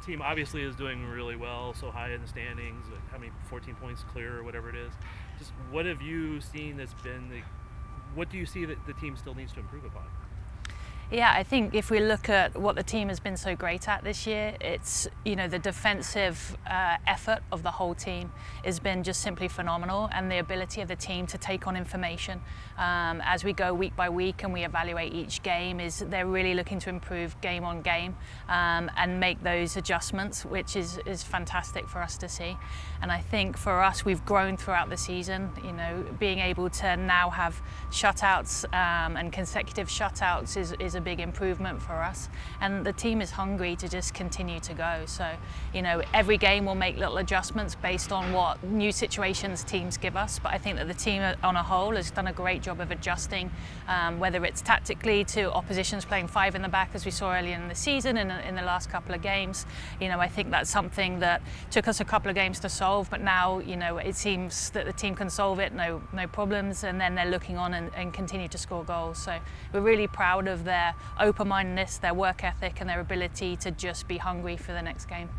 team obviously is doing really well, so high in the standings, like how many 14 points clear or whatever it is. Just what have you seen that's been what do you see that the team still needs to improve upon? Yeah, I think if we look at what the team has been so great at this year, it's, the defensive effort of the whole team has been just simply phenomenal, and the ability of the team to take on information as we go week by week and we evaluate each game they're really looking to improve game on game and make those adjustments, which is fantastic for us to see. And I think for us, we've grown throughout the season, being able to now have shutouts and consecutive shutouts is a big improvement for us, and the team is hungry to just continue to go. So every game we'll make little adjustments based on what new situations teams give us, but I think that the team on a whole has done a great job of adjusting, whether it's tactically to oppositions playing 5 in the back as we saw earlier in the season and in the last couple of games. I think that's something that took us a couple of games to solve, but now it seems that the team can solve it, no problems, and then they're looking on and continue to score goals. So we're really proud of their open-mindedness, their work ethic, and their ability to just be hungry for the next game.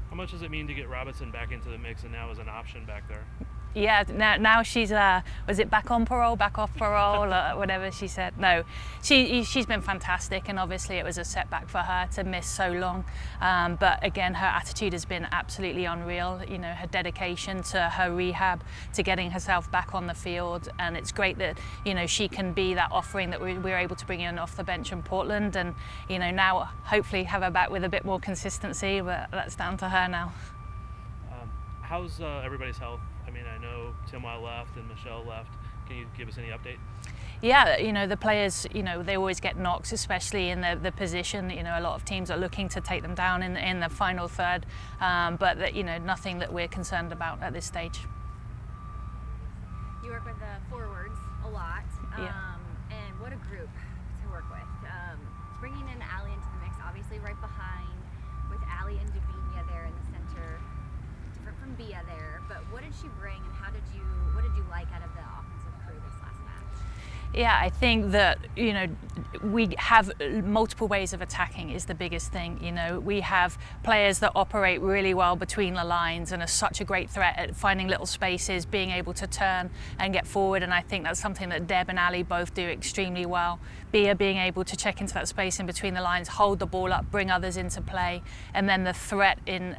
How much does it mean to get Robinson back into the mix and now as an option back there? Yeah, now she's was it back on parole, back off parole, or whatever she said. No, she's been fantastic, and obviously it was a setback for her to miss so long. But again, her attitude has been absolutely unreal. Her dedication to her rehab, to getting herself back on the field, and it's great that she can be that offering that we're able to bring in off the bench in Portland, and now hopefully have her back with a bit more consistency. But that's down to her now. How's everybody's health? I mean, I know Timwa left and Michelle left. Can you give us any update? Yeah, the players, they always get knocks, especially in the position. A lot of teams are looking to take them down in the final third, but nothing that we're concerned about at this stage. You work with the forwards a lot, and what a group to work with. Bringing in Allie into the mix, obviously right behind, with Allie and Davinia there in the center, different from Bia there. But what did she bring, and what did you like out of the offensive crew this last match? Yeah, I think that, we have multiple ways of attacking is the biggest thing. We have players that operate really well between the lines and are such a great threat at finding little spaces, being able to turn and get forward. And I think that's something that Deb and Ali both do extremely well. Bia being able to check into that space in between the lines, hold the ball up, bring others into play, and then the threat in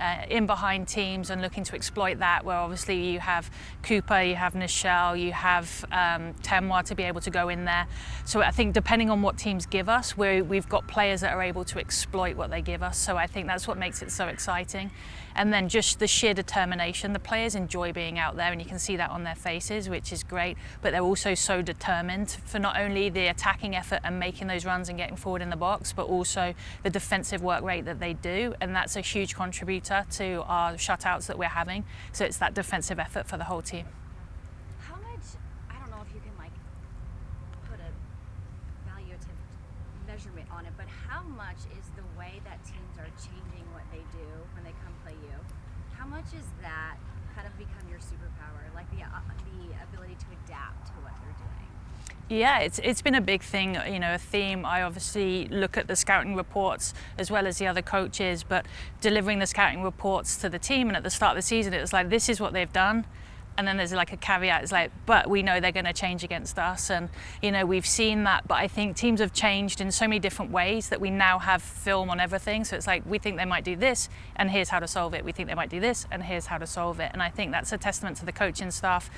behind teams and looking to exploit that, where obviously you have Cooper, you have Nichelle, you have Temwa to be able to go in there. So I think depending on what teams give us, we've got players that are able to exploit what they give us. So I think that's what makes it so exciting. And then just the sheer determination. The players enjoy being out there, and you can see that on their faces, which is great. But they're also so determined for not only the attacking effort and making those runs and getting forward in the box, but also the defensive work rate that they do. And that's a huge contributor to our shutouts that we're having. So it's that defensive effort for the whole team. How much, I don't know if you can put a valuative measurement on it, but how much is the way that teams are changing what they do when they come play you? How much is that kind of become your superpower, like the ability to adapt to what they're doing? Yeah, it's been a big thing, a theme. I obviously look at the scouting reports as well as the other coaches, but delivering the scouting reports to the team, and at the start of the season it was like, this is what they've done. And then there's like a caveat, it's like, but we know they're going to change against us. And, we've seen that, but I think teams have changed in so many different ways that we now have film on everything. So it's like, we think they might do this, and here's how to solve it. We think they might do this, and here's how to solve it. And I think that's a testament to the coaching staff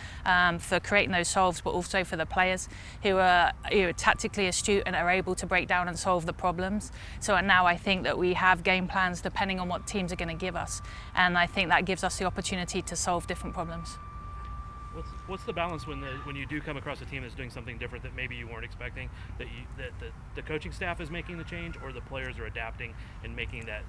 for creating those solves, but also for the players who are tactically astute and are able to break down and solve the problems. So now I think that we have game plans depending on what teams are going to give us. And I think that gives us the opportunity to solve different problems. What's the balance when you do come across a team that's doing something different that maybe you weren't expecting, that the coaching staff is making the change, or the players are adapting and making that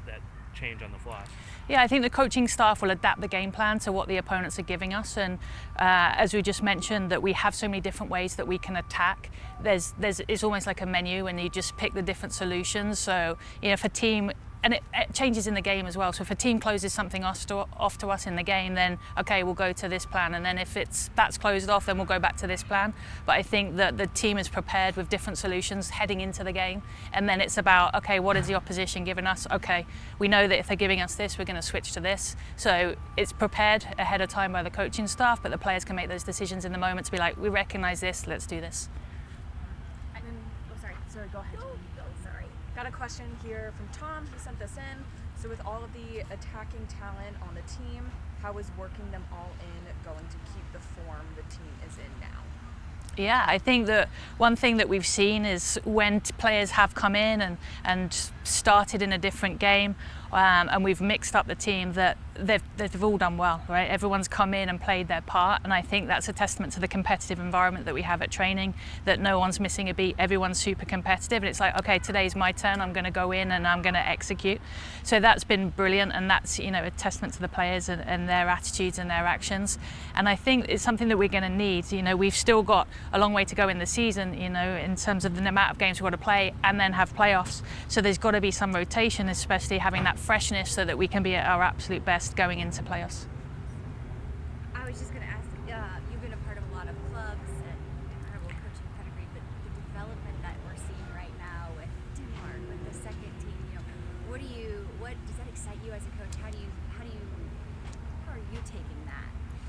change on the fly? Yeah, I think the coaching staff will adapt the game plan to what the opponents are giving us, and as we just mentioned, that we have so many different ways that we can attack. It's almost like a menu, and you just pick the different solutions. So if a team and it changes in the game as well. So if a team closes something off to us in the game, then okay, we'll go to this plan, and then if that's closed off, then we'll go back to this plan. But I think that the team is prepared with different solutions heading into the game, and then it's about, okay, what is the opposition giving us? Okay, we know that if they're giving us this, we're going to switch to this. So it's prepared ahead of time by the coaching staff, but the players can make those decisions in the moment to be like, we recognize this, let's do this. And then, sorry, go ahead. Sorry. Got a question here from Tom, who sent this in. So with all of the attacking talent on the team, how is working them all in going to keep the form the team is in now? Yeah, I think that one thing that we've seen is when players have come in and started in a different game, and we've mixed up the team, that they've all done well, right? Everyone's come in and played their part, and I think that's a testament to the competitive environment that we have at training, that no one's missing a beat, everyone's super competitive, and it's like, okay, today's my turn, I'm going to go in and I'm going to execute. So that's been brilliant, and that's, you know, a testament to the players and their attitudes and their actions. And I think it's something that we're going to need. You know, we've still got a long way to go in the season, you know, in terms of the amount of games we've got to play and then have playoffs. So there's got to be some rotation, especially having that freshness so that we can be at our absolute best going into playoffs. I was just going to ask, you've been a part of a lot of clubs and incredible coaching pedigree, but the development that we're seeing right now with Denmark, with the second team, you know, what does that excite you as a coach? How are you taking that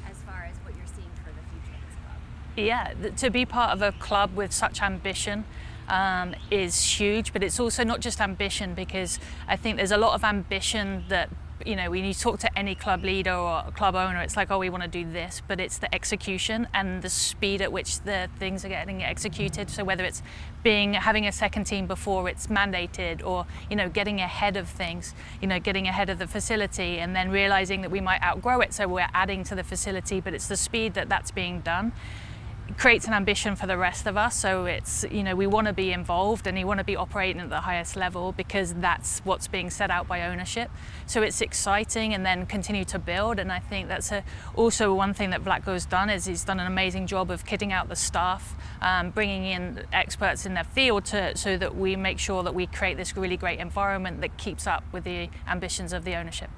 as far as what you're seeing for the future of this club? Yeah, to be part of a club with such ambition is huge, but it's also not just ambition, because I think there's a lot of ambition that, you know, when you talk to any club leader or club owner, it's like, oh, we want to do this, but it's the execution and the speed at which the things are getting executed. So whether it's having a second team before it's mandated, or, you know, getting ahead of things, you know, getting ahead of the facility and then realizing that we might outgrow it, so we're adding to the facility, but it's the speed that that's being done. It creates an ambition for the rest of us. So it's, you know, we want to be involved and we want to be operating at the highest level, because that's what's being set out by ownership. So it's exciting, and then continue to build. And I think that's also one thing that Vlatko's done, is he's done an amazing job of kitting out the staff, bringing in experts in their field so that we make sure that we create this really great environment that keeps up with the ambitions of the ownership.